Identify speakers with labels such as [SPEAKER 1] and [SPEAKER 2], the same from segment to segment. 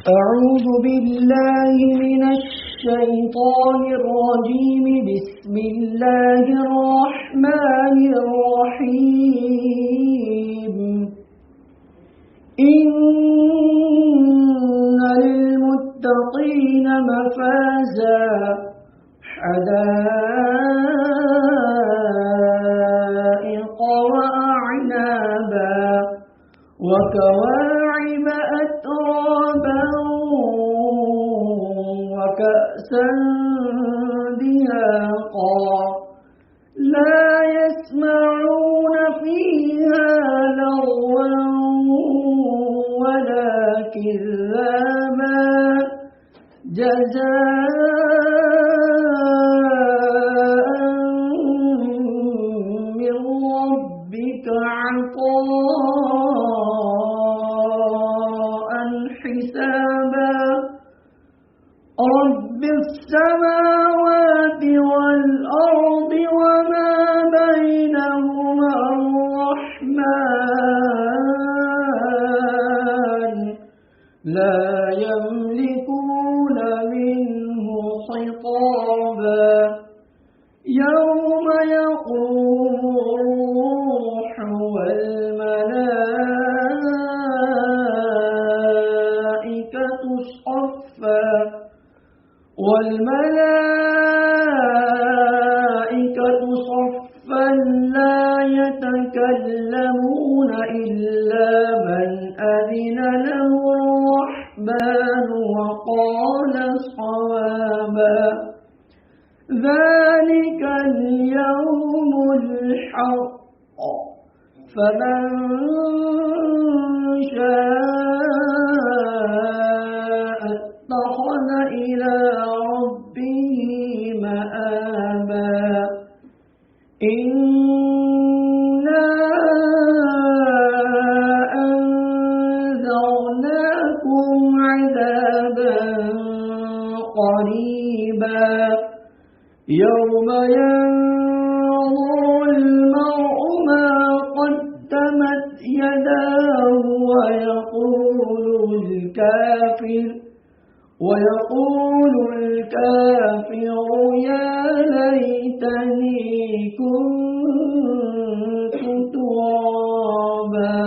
[SPEAKER 1] أعوذ بالله من الشيطان الرجيم. بسم الله الرحمن الرحيم. إن للمتقين مفازا حدائق وأعنابا وكواعب أترابا وكأسا دهاقا لا يسمعون فيها لغوا ولا كذابا جزاء من ربك عطاء حسابا. رب السماوات والأرض وما بينهما الرحمن لا يملكون منه خطابا. يوم يقوم الروح والملائكة صفا لا يتكلمون إلا من أذن له الرحمن وقال صوابا. ذلك اليوم الحق فمن شاء اتخذ إلى ربه مآبا. إنا أنذرناكم عذابا قريبا يوم ينظر المرء ما قدمت يداه ويقول الكافر يا ليتني كنت ترابا.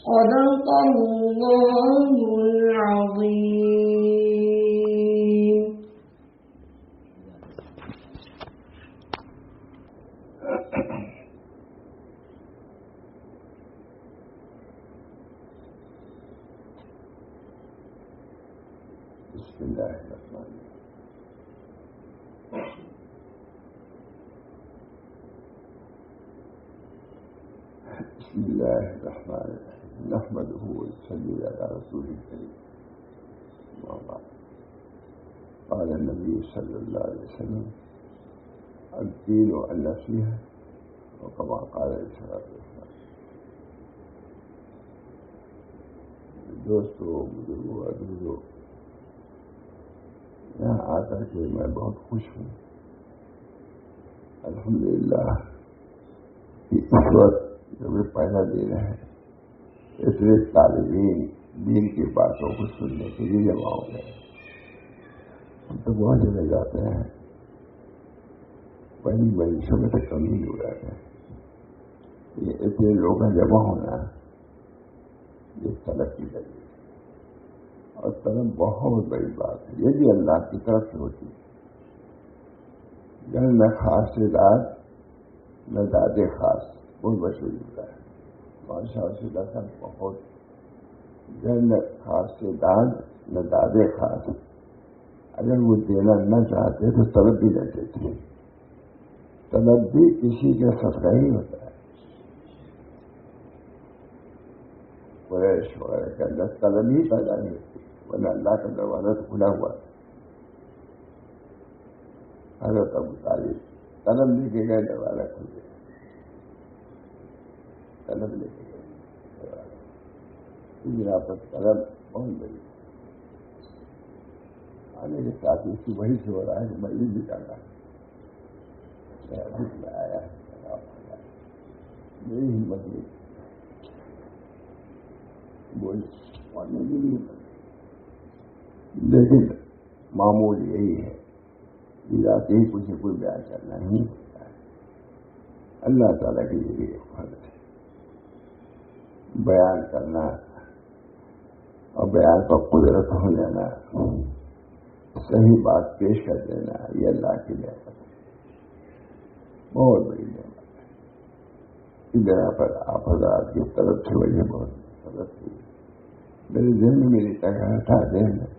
[SPEAKER 1] صدق الله العظيم.
[SPEAKER 2] بسم الله الرحمن الرحيم. بسم الله الرحمن الرحيم. نحمده ونصلي على رسوله الكريم. أما بعد، قال النبي صلى الله عليه وسلم الدين النصيحة، وكما قال عليه الصلاة والسلام. دوستو، بزرگوں، عزیزوں، یہاں آ کر کے میں بہت خوش ہوں. الحمدللہ اس وقت جو بھی پہلا دن ہے، اتنے طالبین دین کی باتوں کو سننے کے لیے جمع ہو گئے. ہم تو بہت جگہ جاتے ہیں، بڑی مریضوں میں تو کمی ہو جاتے ہیں. یہ اتنے لوگ جمع ہونا یہ طلب کی ذریعے، اور طلب بہت بڑی بات ہے. یہ بھی اللہ کی طرف سے ہوتی ہے. نہ خاص سے داد نہ دادے خاص، بہت مشہور ہوتا ہے. بادشاہ رسول صاحب بہت نہ خاص سے داد نہ دادے خاص. اگر وہ دینا نہ چاہتے تو طلب بھی نہ دیتے. طلب بھی کسی کا صدقہ ہی ہوتا ہے. قریش وغیرہ کے اندر طلب ہی پیدا نہیں ہوتی، ورنہ اللہ کا دروازہ تو کھلا ہوا ہے. حضرت ابو طالب طلب لے کے گئے، دروازہ کھل گیا. طلب لے کے گئے دروازہ پر طلب بہت بڑی. آنے کے ساتھ اس کی وہی سے ہو رہا ہے کہ میں بھی ڈالا میں آیا میری ہمت نہیں بولی، اور میری بھی ہمت لیکن معمول یہی ہے کہ ذاتی ہی کچھ کوئی بیان کرنا نہیں ہوتا ہے. اللہ تعالیٰ کی یہ بھی فرض ہے بیان کرنا، اور بیان کا قدرت ہو لینا، صحیح بات پیش کر دینا، یہ اللہ کی نعمت ہے، بہت بڑی نعمت ہے. اس جگہ پر آپ حضرات کی طرف سے وجہ بہت مدد ہوئی. میرے ذہن میں میری تکرار تھا ذہن میں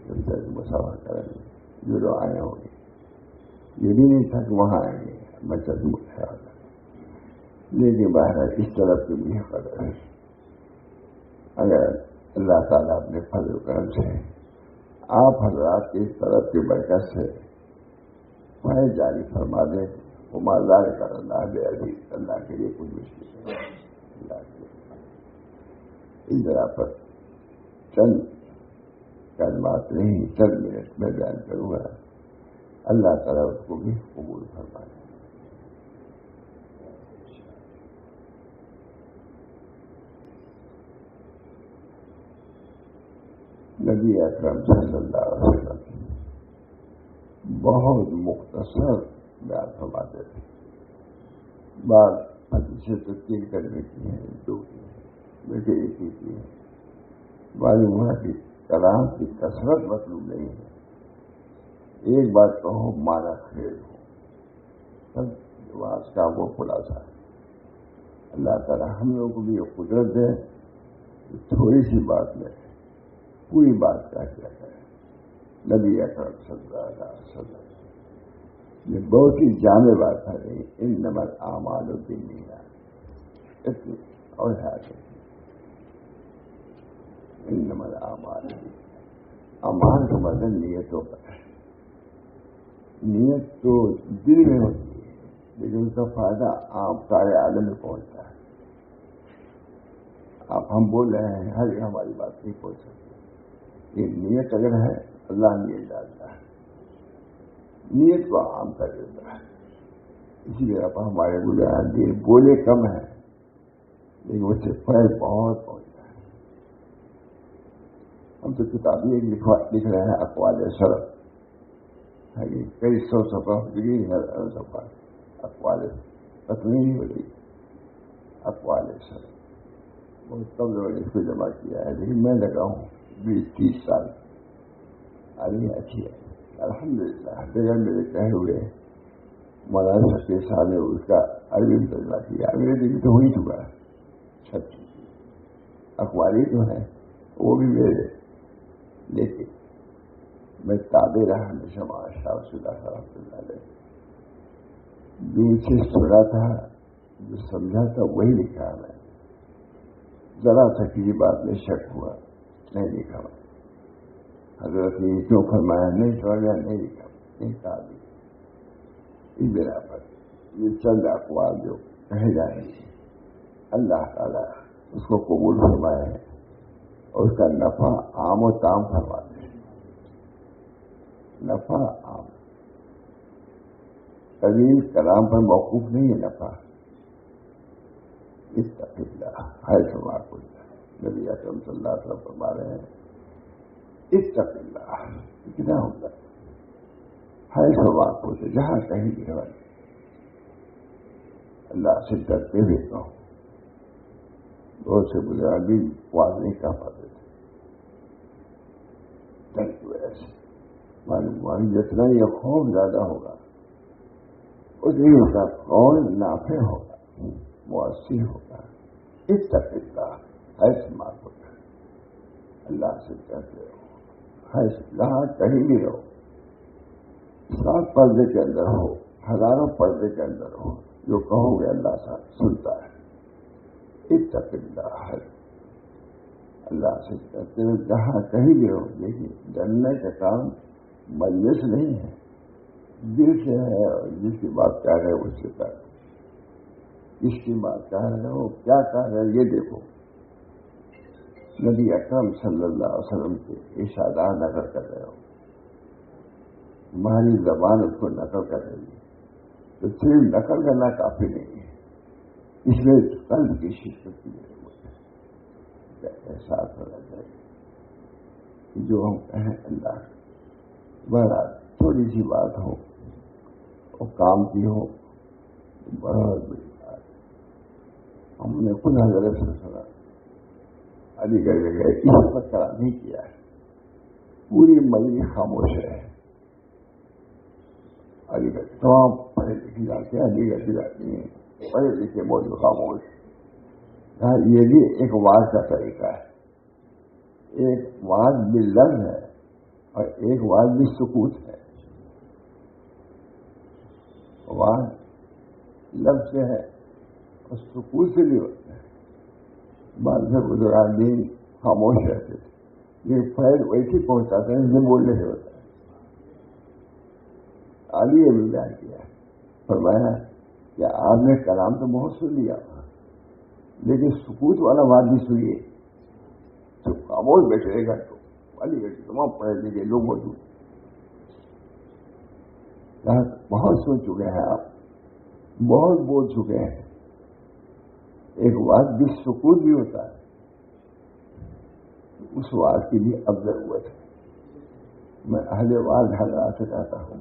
[SPEAKER 2] جب تک مسافر کریں جو لوگ آئے ہوں گے، یہ بھی نہیں تھا کہ وہاں آئیں گے بچہ دور خیال ہے. لیکن باہر اس طرف کی بھی قدر ہے. اگر اللہ تعالیٰ اپنے فضل و کرم سے آپ حضرات کی اس طرف کی برکت سے فائد جاری فرما دیں، وہ مالدار کر اللہ بے عزیز، اللہ کے لیے کچھ مشکل ہے. اللہ کے لیے اس جگہ پر چند کلمات نہیں، چند منٹ میں بیان کروں گا. اللہ تعالیٰ اس کو بھی قبول فرما دے. نبی اکرم صلی اللہ علیہ وسلم بہت مختصر بیان فرماتے تھے. بعض حدیثیں تو 3 کلمے کی ہیں، 2 کی ہیں، بلکہ ایک ہی کی ہے. معلوم ہوا کہ کلام کی کثرت مطلوب نہیں ہے، ایک بات کہو مانا خیز ہو، سب واس کا وہ خلاصہ ہے. اللہ تعالیٰ ہم لوگوں کو بھی یہ قدرت دے کہ تھوڑی سی بات میں پوری بات کا کیا کرے. نبی اکرم صلی اللہ علیہ وسلم نے بہت ہی جامع بات ہے، انما الاعمال بالنیات، اتنی اور انما الاعمال، اعمال کا مطلب نیتوں کا ہے. نیت تو دل میں ہوتی ہے لیکن اس کا فائدہ آپ سارے عالم میں پہنچتا ہے. آپ ہم بول رہے ہیں، ہر ہماری بات نہیں پہنچ سکتی. یہ نیت اگر ہے اللہ نیت ڈالتا ہے، نیت کو عام کر دیتا ہے. اسی لیے آپ ہمارے گزران دین بولے کم ہیں لیکن اس سے فائد بہت پہنچتا ہے. ہم تو کتابیں لکھ رہے ہیں اقوال شرف، کئی 100 صفحہ لگی ہے، اقوال تکمیل نہیں ہو رہی. اقوال شرف بہت کم لوگوں نے اس کو جمع کیا ہے، لیکن میں لگا ہوں 20-30 سال. ابھی اچھی ہے الحمدللہ. بغیر میرے کہے ہوئے مولانا سچے صاحب نے اس کا عربی میں ترجمہ کیا. انگریزی بھی تو ہو ہی چکا ہے، اخباری تو ہے وہ بھی میرے، لیکن میں تابع رہا ہمیشہ معاشرہ رسول اللہ رحمۃ اللہ علیہ. جو اسے سنا تھا، جو سمجھا تھا وہی لکھا. میں ذرا سا کسی بات میں شک ہوا نہیں لکھا. حضرت نے کیوں فرمایا نہیں سمجھا نہیں لکھا، نہیں کہا. اس بنا پر یہ چند اقوال جو کہے جائیں گے اللہ تعالیٰ اس کو قبول فرمائے اور اس کا نفع عام و تام فرماتے ہیں. نفع عام، طویل کلام پر موقوف نہیں ہے. نفع اتق اللہ حیث ما کنت. نبی اکرم صلی اللہ علیہ وسلم فرما رہے ہیں اتق اللہ، کتنا ہوتا ہے حیث ما کنت، جہاں کہیں بھی ہو اللہ سے ڈرتے ہوئے کہو. بہت سے بزرگ بھی واضح نہیں کہہ پاتے تھے ڈر کی وجہ سے. معلوم ہوا جتنا یہ خوف زیادہ ہوگا اتنی اس کا قول نافع ہوگا، مؤثر ہوگا. اتق اللہ حیث ما کنت، اللہ سے ڈرتے رہو. حیث جہاں کہیں بھی رہو، 7 پردے کے اندر ہو، ہزاروں پردے کے اندر ہو، جو کہو گے اللہ صاحب سنتا ہے. اتق اللہ ہے، اللہ سے ڈرتے ہوئے جہاں کہیں بھی رہو. لیکن ڈرنے کا کام مجلس نہیں ہے، دل سے ہے. اور جس کی بات کہہ رہے اس سے کہہ رہے، کس کی بات کہہ رہے ہو، کیا کہہ رہے یہ دیکھو. نبی اکرم صلی اللہ علیہ وسلم کے ارشادات نقل کر رہے ہو، تمہاری زبان اس کو نقل کر رہی ہے، تو صرف نقل کرنا کافی نہیں ہے، اس میں قلب کی شرکت کی ضرورت ہے. احساس ہونا چاہیے. جو ہم کہیں اللہ بڑا تھوڑی سی بات ہو اور کام کی ہو بہت بڑی بات. ہم نے خود حضرت سے سنا علی گڑھ گئے اس پر کرا نہیں کیا ہے, پوری مجلس خاموش ہے. علی گڑھ تمام پڑھے لکھے جاتے ہیں, علی گڑھ جاتے ہیں پڑھے لکھے موجود خاموش. یہ بھی ایک واز کا طریقہ ہے. ایک واز بھی لفظ ہے اور ایک واز بھی سکوت ہے. واز لفظ سے ہے اور سکوت سے بھی ہوتا ہے. بعض سے بزرگان دین خاموش رہتے تھے, یہ فیض ویسے پہنچاتے ہیں جسے بولنے سے ہوتا ہے. علی نے بھی بیان کیا ہے, فرمایا کہ آپ نے کلام تو بہت سن لیا لیکن سکوت والا بات بھی سنیے. تو خاموش بیٹھے رہے گا تو علی گڑھ تمام پڑھے لکھے لوگ موجود. بہت سن چکے ہیں آپ, بہت بول چکے ہیں. ایک بات بھی سکوت بھی ہوتا ہے, اس بات کی بھی اب ضرورت ہے. میں اہل واز حضرات سے کہتا ہوں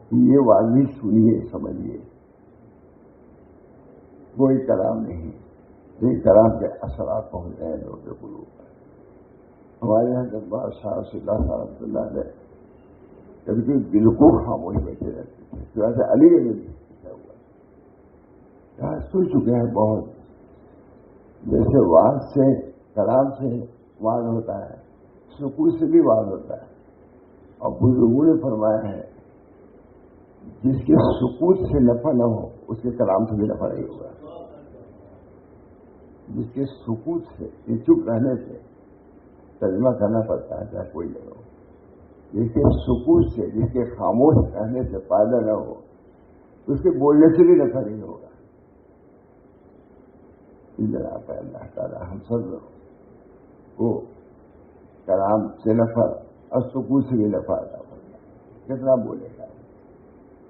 [SPEAKER 2] کہ یہ بات بھی سنیے, سمجھیے. کوئی کلام نہیں, یہ کلام کے اثرات پہنچ رہے ہیں لوگوں کے قلوب پر. ہمارے یہاں جب بادشاہ رسول اللہ صاحب اللہ علیہ کبھی کبھی بالکل خاموش بیٹھے رہتے تھے, ویسے علی گڑھ میں بھی ہوا یہاں سن چکے ہیں بہت. جیسے واز سے کلام سے واز ہوتا ہے, سکوت سے بھی واز ہوتا ہے. اور بزرگوں نے فرمایا ہے جس کے سکوت سے نفع نہ ہو اس کے کلام سے بھی نفع نہیں ہوگا. جس کے سکوت سے, چپ رہنے سے ترجمہ کرنا پڑتا ہے چاہے کوئی نہ ہو, جس کے سکوت سے, جس کے خاموش رہنے سے فائدہ نہ ہو اس کے بولنے سے بھی نفع نہیں ہوگا. ذرا پہ اللہ تعالیٰ ہم سب لوگ کو کلام سے نفع اور سکوت سے بھی نفع عطا فرمائے. کتنا بولے گا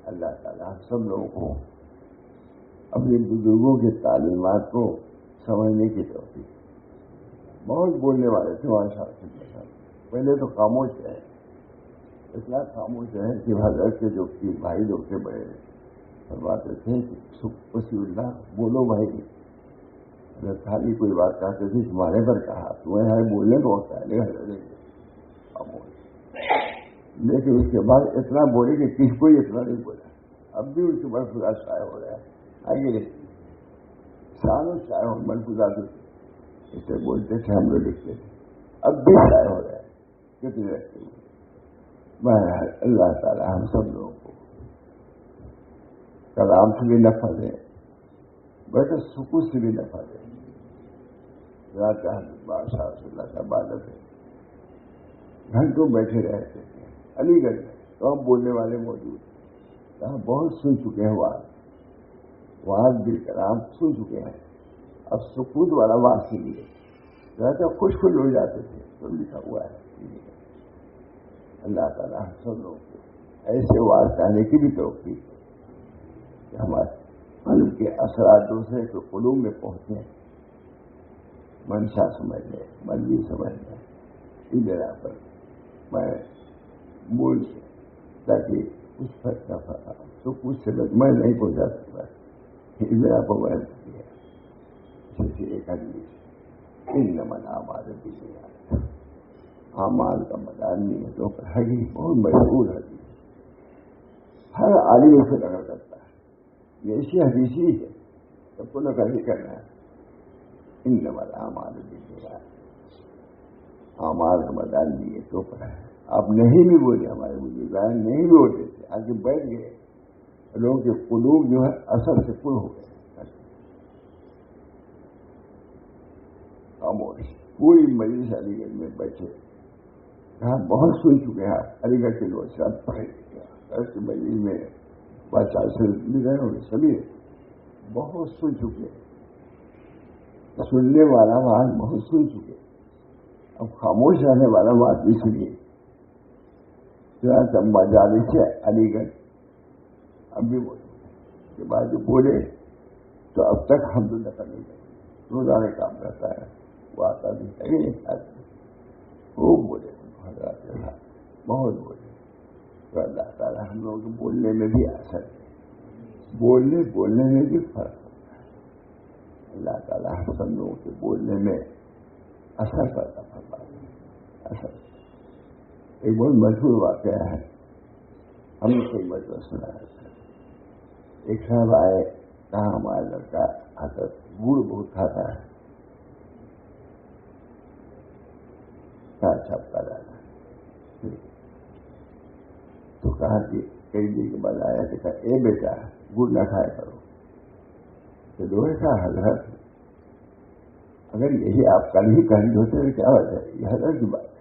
[SPEAKER 2] اللہ تعالیٰ ہم سب لوگوں کو اپنے بزرگوں کی تعلیمات کو سمجھنے کی توفیق. بہت بولنے والے تھے ماشاء اللہ, پہلے تو خاموش رہے, اتنا خاموش رہے کہ حضرت کے جو بھائی لوگ تھے بڑے فرماتے تھے کہ وسیع اللہ بولو بھائی. اگر خالی کوئی بات کہتے تھے تمہارے پر کہا تمہیں ہمیں بولنے کو ہوتا ہے خاموش. لیکن اس کے بعد اتنا بولے کہ کس کو اتنا نہیں بولا. اب بھی اس کے بعد خدا شائع ہو رہا ہے. آگے سالوں شائع ہو من خدا سے اسے بولتے تھے, ہم لوگ لکھتے تھے, اب بھی شائع ہو رہا ہے. کتنے رکھتے ہوئے بہرحال اللہ تعالیٰ ہم سب لوگوں کو کلام سے بھی نفع دے, بلکہ سکوت سے بھی نفع دے. بادشاہ رسول اللہ کا عبادت ہے, گھنٹوں بیٹھے رہتے تھے. علی گڑھ میں تو ہم بولنے والے موجود یہاں بہت سن چکے ہیں. واز بھی کلام سن چکے ہیں. اب سکوت والا واز کے لیے ذرا خوش ہو جاتے تھے تو لکھا ہوا ہے. اللہ تعالیٰ ہم سب لوگوں کو ایسے واز کہنے کی بھی توفیق ہے کہ ہمارے قلب کے اثرات دوسرے کے قلوب میں پہنچے, منشا سمجھ لیں, مرضی سمجھ لیں. اس جگہ پر میں بول تاکہ اس پر تو کچھ سے میں نہیں پہنچا سکتا. اس جگہ پر میں جیسے ایک حدیث ان نمن آباد اعمال کا مدار نہیں ہے تو حدیث بہت مشہور حدیث, ہر عالم سے نقل کرتا ہے. یہ ایسی حدیث ہی ہے سب کو نقل ہی کرنا ہے. ان نمن اعمال اعمال کا مدار نہیں ہے تو ہے. آپ نہیں بھی بولے, ہمارے بزرگان نہیں بھی ہوتے تھے, آگے بیٹھ گئے, لوگوں کے قلوب جو ہے اثر سے پر ہو گئے. خاموش پوری مجلس علی گڑھ میں بیٹھے, یہاں بہت سن چکے ہیں. علی گڑھ کے لوگ سب پڑھے لکھے مجلس میں بادشاہ سے بھی گئے ہوئے, سبھی بہت سن چکے. سننے والا بات بہت سن چکے. اب خاموش رہنے والا بات بھی سنیے. مجالس ہے علی گڑھ اب بھی بولے کے بعد جو بولے تو اب تک ہم تو نقل نہیں کرتے. روزانہ کام کرتا ہے, وہ آتا بھی ہے خوب بولے بہت بولے تو اللہ تعالیٰ ہم لوگوں کو بولنے میں بھی اثر ہے، بولنے میں بھی فرق ہوتا ہے۔ اللہ تعالیٰ ہم سب لوگوں کے بولنے میں اثر پیدا فرمائے۔ اثر ایک بہت مشہور واقعہ ہے، ہم نے کئی مرتبہ سنا ہے۔ ایک صاحب آئے، کہا ہمارا لڑکا حضرت گڑ بہت کھاتا ہے، چھپتا جانا، تو کہا کہ کئی دن کے بعد آیا کہ کہا اے بیٹا گڑ نہ کھایا کرو۔ تو دوہے کہا حضرت اگر یہی آپ کل ہی کہیں ہوتے تو کیا بات ہے، یہ حضرت کی بات ہے،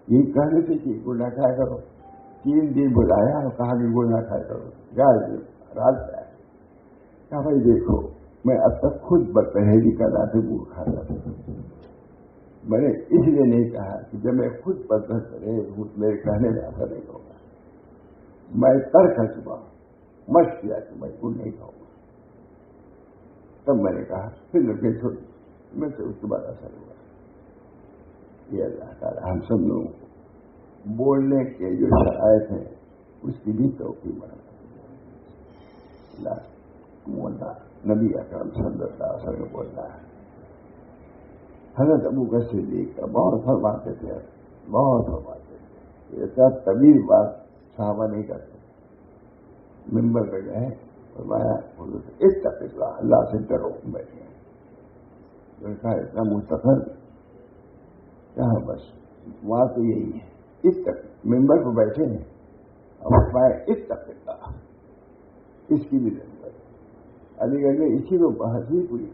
[SPEAKER 2] یہ کہنے سے کہ گڑ نہ کھایا کرو، 3 دن بلایا اور کہا کہ گڑ نہ کھایا کرو، رات سے آیا، کہا بھائی دیکھو میں اب تک خود بدپرہیزی کر رہا تھا، گڑ کھاتا تھا، میں نے اس لیے نہیں کہا کہ جب میں خود بدپرہیز ہوں میرے کہنے میں اثر نہیں ہوگا، میں ترک کر چکا ہوں، مشق کیا کہ میں گڑ نہیں کھاؤں گا، تب میں نے کہا پھر لڑکے چھوڑ میں سے اس کے بعد اثر ہوا۔ یہ اللہ تعالیٰ ہم سب لوگوں کو بولنے کے جو شرائط ہیں اس کی بھی توفیق بنا بولنا نبی اکرم صلی اللہ علیہ وسلم بولنا ہے۔ حضرت ابو بکر صدیق کا بہت فرماتے تھے، بہت فرماتے تھے، ایسا طویل بات صحابہ نہیں کرتے، ممبر پہ گئے فرمایا اتق اللہ، اللہ سے ڈرو، بیٹھے کہا اتنا مستقل کہاں، بس وہاں تو یہی ہے، اتق ممبر پہ بیٹھے ہیں اور فرمایا اتق اللہ، اس کی بھی ضرورت ہے۔ علی گڑھ میں اسی کو بحث ہی پوری،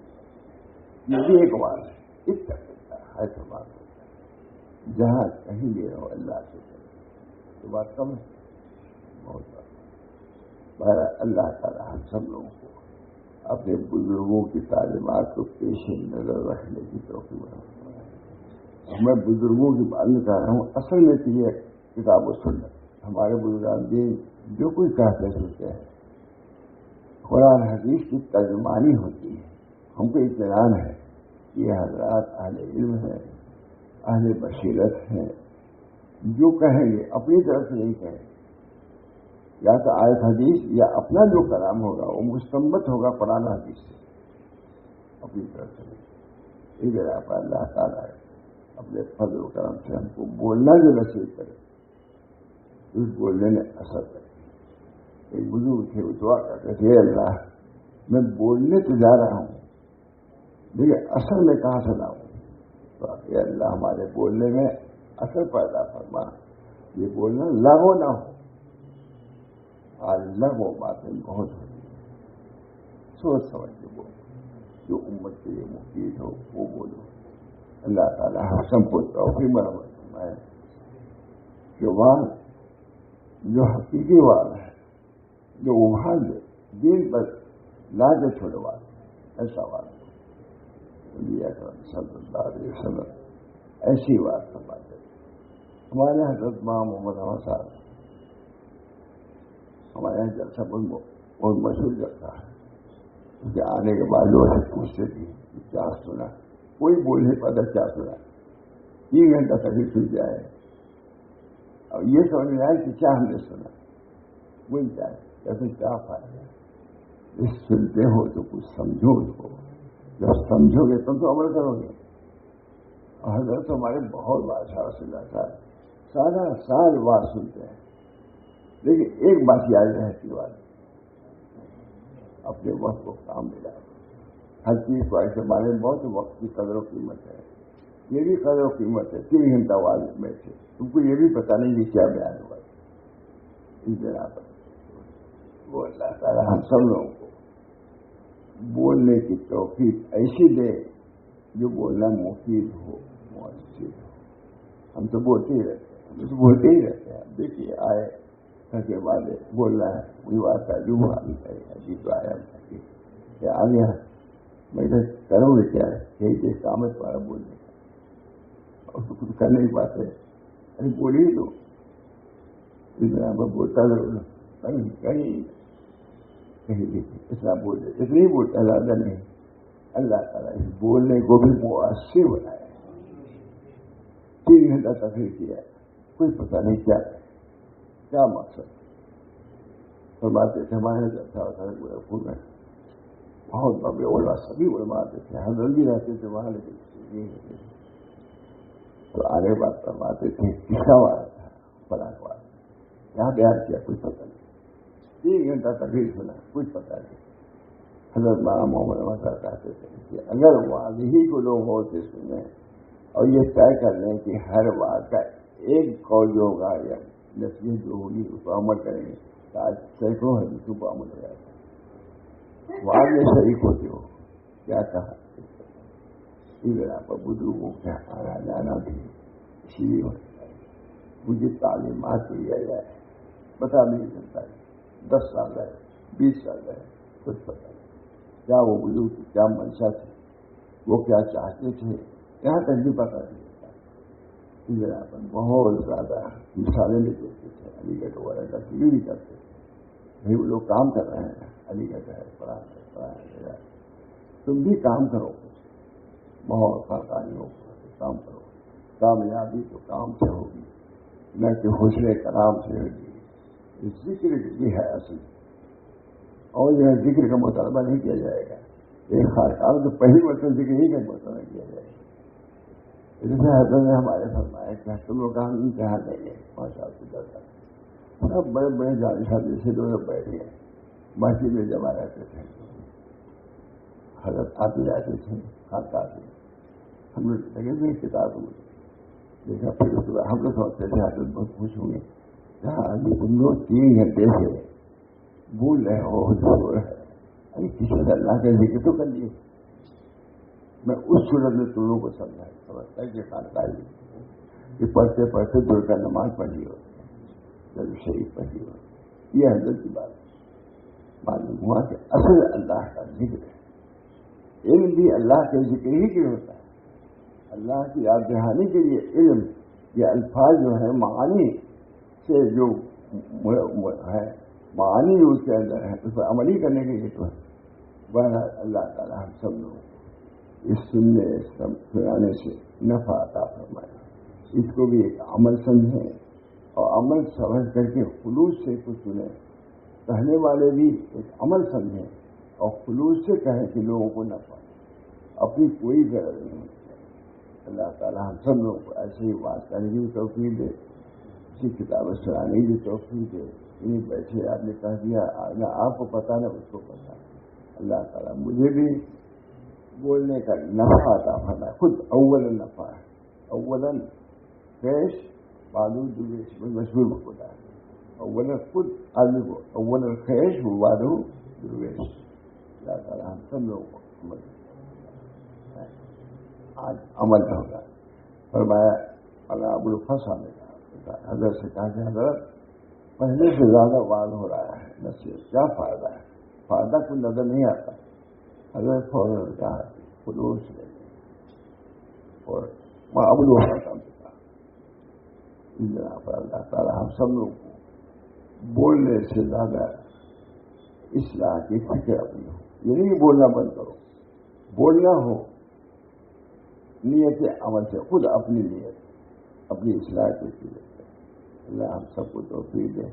[SPEAKER 2] یہ بھی ایک بات ہے، اتق اللہ ہے تو بات ہوتا ہے، جہاں کہیں بھی رہو اللہ سے کرو تو بات کم ہے، بہت بات۔ اللہ تعالیٰ ہم سب لوگوں کو اپنے بزرگوں کی تعلیمات کو پیش نظر رکھنے کی توفیق بنا۔ میں بزرگوں کی بات نہیں کر رہا ہوں، اصل میں تو یہ کتاب و سنت ہمارے بزرگان دین جو کوئی کہتے سنتے ہیں، قرآن حدیث کی ترجمانی ہوتی ہے، ہم کو اطمینان ہے یہ حضرات اہل علم ہیں، اہل بصیرت ہیں، جو کہیں گے اپنی طرف سے نہیں کہیں، یا تو آیت حدیث یا اپنا جو کلام ہوگا وہ مستنبط ہوگا قرآن حدیث سے، اپنی طرف سے نہیں۔ ادھر آپ اللہ تعالیٰ اپنے فضل و کرم سے ہم کو بولنا جو نصیب کرے، اس بولنے میں اثر کرے۔ ایک بزرگ تھے وہ دعا کرتے تھے، اللہ میں بولنے تو جا رہا ہوں لیکن اثر میں کہاں سے لاؤں، تو اے اللہ ہمارے بولنے میں اثر پیدا فرما، یہ بولنا لغو نہ ہو۔ آج لغو باتیں بہت ہوتی ہیں، سوچ سمجھ کے بولو، جو امت کے لیے مفید ہو وہ بولو۔ اللہ تعالیٰ ہم سب کو توفیق برابر فرمائے کہ وہاں جو حقیقی وعد ہے، جو وہاں دین پر لا کے چھوڑے وعد، ایسا وعد نبی اکرم صلی اللہ علیہ وسلم ایسی بات فرماتے ہیں۔ ہمارے یہاں حضرت امام محمد احمد صاحب، ہمارے یہاں جلسہ بہت مشہور جلسہ ہے، اس کے آنے کے بعد لوگ پوچھتے تھے کیا سنا، کوئی بول نہیں پاتا کیا سنا، 3 گھنٹہ تقریر سن جائے اور یہ سمجھ میں آئے کہ کیا ہم نے سنا، وہی جائے کیسے کیا فائدہ، اس سنتے ہو تو کچھ سمجھو اس کو، جب سمجھو گے تب تو عمل کرو گے۔ اور حضرت ہمارے بہت بادشاہ رسول اللہ صاحب سارا سال بات سنتے ہیں، لیکن ایک بات یاد رہتی بات، اپنے وقت کو کام ملا، ہر چیز کو ایسے بارے میں بہت وقت کی قدر و قیمت ہے، یہ بھی قدر و قیمت ہے۔ 3 گھنٹہ آواز بیٹھے، تم کو یہ بھی پتا نہیں کہ کیا بیان ہوا، اس بنا پر وہ اللہ تعالیٰ ہم سب لوگوں کو بولنے کی توفیق ایسی دے جو بولنا مفید ہو، مؤثر ہو۔ ہم تو بولتے ہی رہتے ہیں، دیکھیے آئے کے بعد بول رہا ہے، وہی بات ہے جو ابھی تو آیا کہ آ گیا، میں کروں گے کیا ہے، یہی دیکھ کام ہے تمہارا بولنے کا، اور تو کچھ کر نہیں پاتے، ارے بول ہی دو، بولتا ضرور کہیں اتنا بولے، اتنی بولتا زیادہ نہیں۔ اللہ تعالیٰ اس بولنے کو بھی مؤثر بنایا، 3 گھنٹہ تقریر کیا، کوئی پتہ نہیں کیا مقصد. فرماتے تھے ہمارے پور میں بہت بڑے علماء سبھی علماء آتے تھے, حضرت بھی رہتے تھے وہاں, لیکن تو آگے بات فرماتے تھے کسا ہوا تھا فلاں بات یہاں بیان کیا کوئی پتہ نہیں, 3 گھنٹہ تقریر سنا کچھ پتہ نہیں. حضرت مولانا محمد احمد صاحب کہتے تھے کہ اگر واضحی کو لوگ ہوتے سنیں اور یہ طے کر لیں کہ ہر بات کا ایک قول جو ہوگا یا نصیحت جو ہوگی اس کو عمل کریں گے تو آج سینکڑوں حدیثوں کو عمل ہو جاتا ہے. وہاں میں شریک ہوتے ہو کیا کہا ادھر پر بزرگوں کے آنا جانا بھی اسی لیے ہوتا ہے. مجھے تعلیمات دیا جائے پتا نہیں چلتا ہے, 10 سال ہے 20 سال ہے کچھ پتا نہیں کیا وہ بزرگ تھی, کیا منشا تھی, وہ کیا چاہتے تھے, یہاں تک بھی پتا نہیں چلتا. ادھر پر بہت زیادہ مثالیں بھی دیتے تھے, علی گڑھ وغیرہ کا شروع بھی کرتے تھے. بھائی وہ لوگ کام کر رہے ہیں, علی گڑھ ہے پڑھا تم بھی کام کرو, بہت خاندانی ہو کام کرو. کامیابی تو کام سے ہوگی نہ کہ حسن کلام سے ہوگی. ذکر بھی ہے اصل, اور جو ہے ذکر کا مطالبہ نہیں کیا جائے گا. ایک خاص تو پہلی مرتبہ ذکر ہی کا مطالبہ کیا جائے گا. جیسے حضرت نے ہمارے فرمایا کہ تم لوگ کا ہم امتحان دیں گے ماشاء اللہ. سب بڑے بڑے جانشاہ جیسے لوگ بیٹھے ہیں مسجد میں جمع رہتے تھے, حضرت آتے جاتے تھے کھاتا تھے. ہم لوگ لگے تھے کتاب میں دیکھا, پھر اس ہم لوگ سوچتے تھے حضرت بہت خوش ہوں گے جہاں تم لوگ 3 گھنٹے سے بول رہے ہو ارے کسی نے اللہ کا ذکر تو کر لیے. میں اس صورت میں تم لوگوں کو سمجھتا ہے کہ خاندانی کہ پڑھتے پڑھتے دور کا نماز پڑھی ہو, جب شریف پڑھی ہو. یہ حضرت کی بات معلوم ہوا کہ اصل اللہ کا ذکر ہے. علم بھی اللہ کے ذکر ہی کے ہوتا ہے. اللہ کی یاد دہانی کے لیے علم یہ الفاظ جو ہیں معانی سے جو ہے معانی جو اس کے اندر ہے اس پر عملی کرنے کے لیے تو ہے. بہرحال اللہ تعالیٰ ہم سب لوگوں کو اس سنانے سے نفع عطا فرمائے. اس کو بھی ایک عمل سمجھیں اور عمل سمجھ کر کے خلوص سے کچھ سنیں. کہنے والے بھی ایک عمل سمجھیں اور خلوص سے کہیں کہ لوگوں کو نفع, اپنی کوئی غرض نہیں ہوتی. اللہ تعالیٰ ہم سب لوگوں کو ایسے ہی بات کرنے کی توفیق دے, اسی کتاب سنانے کی توفیق دے. نہیں بیٹھے آپ نے کہہ دیا نہ آپ کو پتا نہ اس کو پتا. اللہ تعالیٰ مجھے بھی بولنے کا نفع عطا فرمائے. خود اول نفع ہے, اولاً پیش بادو درویش مشہور ہوتا ہے. اول خود آدمی کو اول خیش بادو درویش. اللہ تعالیٰ ہم سب لوگوں کو آج عمل ہوگا. فرمایا اللہ ابو الفصل نے کہا, حضرت سے کہا کہ حضرت پہلے سے زیادہ واضح ہو رہا ہے نصیحت, کیا فائدہ ہے؟ فائدہ کوئی نظر نہیں آتا. حضرت فوراً کہا خلوص لے لیں اور میں ابو الفصل سے کہا جہاں پر اللہ تعالیٰ ہم سب لوگ کو بولنے سے زیادہ اصلاح کی فکر اپنی ہو. یہ نہیں بولنا بند کرو, بولنا ہو نیت عمل سے, خود اپنی نیت اپنی اصلاح کی فکر. اللہ ہم سب کو توفیق دے.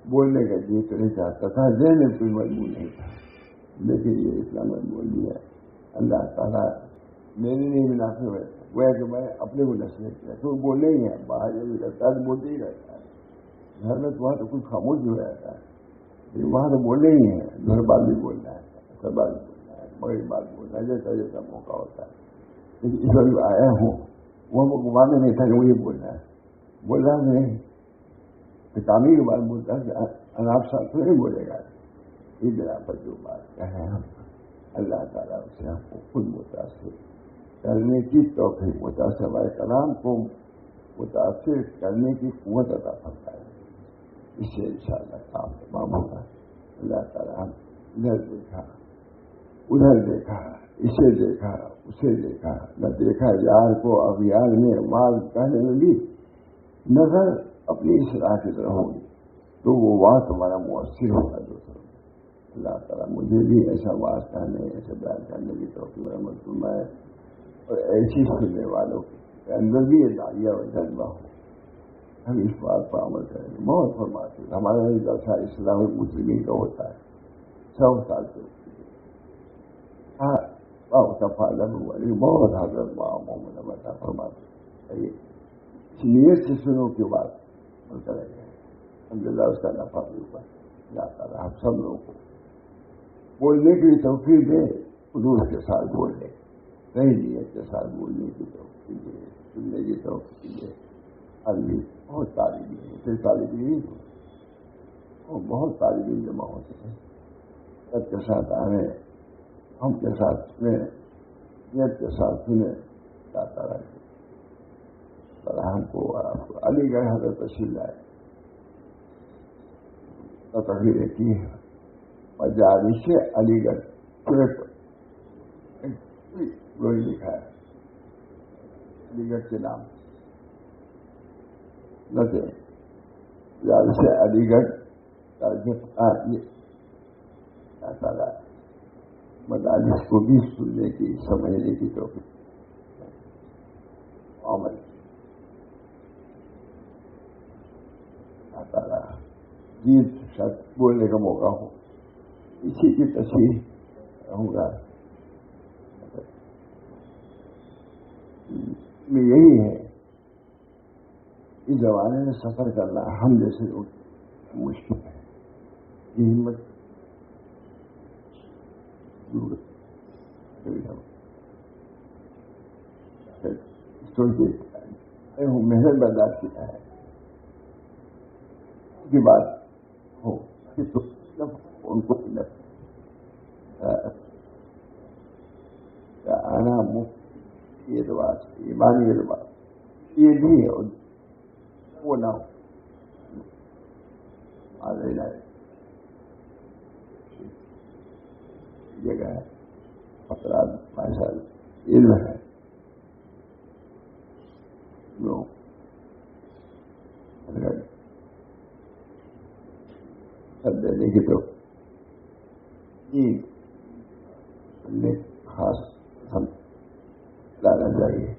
[SPEAKER 2] بولنے کا جی تو نہیں چاہتا تھا, ذہن میں کوئی مجبور نہیں تھا, لیکن یہ اسلام بول دیا. اللہ تعالیٰ میرے لیے مناسب ہے وہ ہے کہ میں اپنے کو نصیحت کیا تو بولے ہی ہیں. باہر جو بھی رہتا ہے تو بولتے ہی رہتا ہے. گھر میں تو وہاں تو کچھ خاموش بھی رہتا ہے, لیکن وہاں تو بولے ہی ہیں. گھر بات بھی بولنا ہے, اثر بات بھی بولنا ہے, بڑی بات بولنا ہے, جیسا جیسا موقع ہوتا ہے. لیکن اس وقت آیا ہوں وہ گھمانے نہیں تھا کہ مجھے بولنا ہے. بول رہا نہیں تعمیر کے بعد بولتا ہے کہ اناپ صاحب تو نہیں بولے گا. اس طرح پر جو بات کہیں ہم اللہ تعالیٰ سے ہم کو خود متاثر کرنے کی توفیق, متاثر ہمارے کلام کو متاثر کرنے کی قوت عطا فرمائے. اس سے انشاءاللہ کام تمام ہوگا. اللہ تعالیٰ ہم ادھر دیکھا ادھر دیکھا, اسے دیکھا اسے دیکھا, نہ دیکھا یار کو اب یار میں آواز کہنے میں بھی نظر اپنی اصلاح کی طرح ہوگی تو وہ بات ہمارا مؤثر ہوگا دوسروں. اللہ تعالیٰ مجھے بھی ایسا بات کہنے ایسے بیان کرنے کی توفیق رحمت فرمائے اور ایسی سننے والوں کے اندر بھی یہ داعیہ و جذبہ ہو ہم اس بات پر عمل کریں گے. بہت فرماتے ہیں. ہمارا جلسہ اسلام مسلمین کا ہوتا ہے 100 سال سے. ہاں بہت فائدہ ہوا لیکن بہت حضرت محمد عطا فرماتے ہیں. اس نیت سے سنو کی بات عمل کریں گے. الحمدللہ اس کا نفع بھی ہوا. اللہ تعالیٰ ہم سب لوگوں کو بولنے کی توفیق دے. حضور کے ساتھ بولنے صحیح نیت کے ساتھ بولنے کی توفیق دے. سننے کی توفیق دے. ابھی بہت طالب علم پھر طالب علم اور بہت طالب علم جمع ہوتے ہیں. نیت کے ساتھ آئیں ہم کے ساتھ سنیں نیت کے ساتھ سنیں. اللہ تعالیٰ ہم کو آپ کو علی گڑھ حضرت تشریف لائے تقریر کی ہے مجالس علی گڑھ وہی لکھا ہے علی گڑھ کے نام نہ تھے. مجالس علی گڑھ اللہ تعالیٰ مجالس کو بھی سننے کی سمجھنے کی توفیق عمل اللہ تعالیٰ جیت شاید بولنے کا موقع ہو. اسی کی تشریح رہوں گا. میں یہی ہے اس زمانے میں سفر کرنا ہم جیسے لوگ مشکل ہے. یہ ہمت محنت برداشت کیا ہے کی بات ہو ان کو آنا مفت یہ بات ایمانی یہ بات یہ بھی ہے وہ نہ ہو. جگہ ہے افراد ماشاء علم ہے جو سب دینے کی تو خاص ہم لانا چاہیے.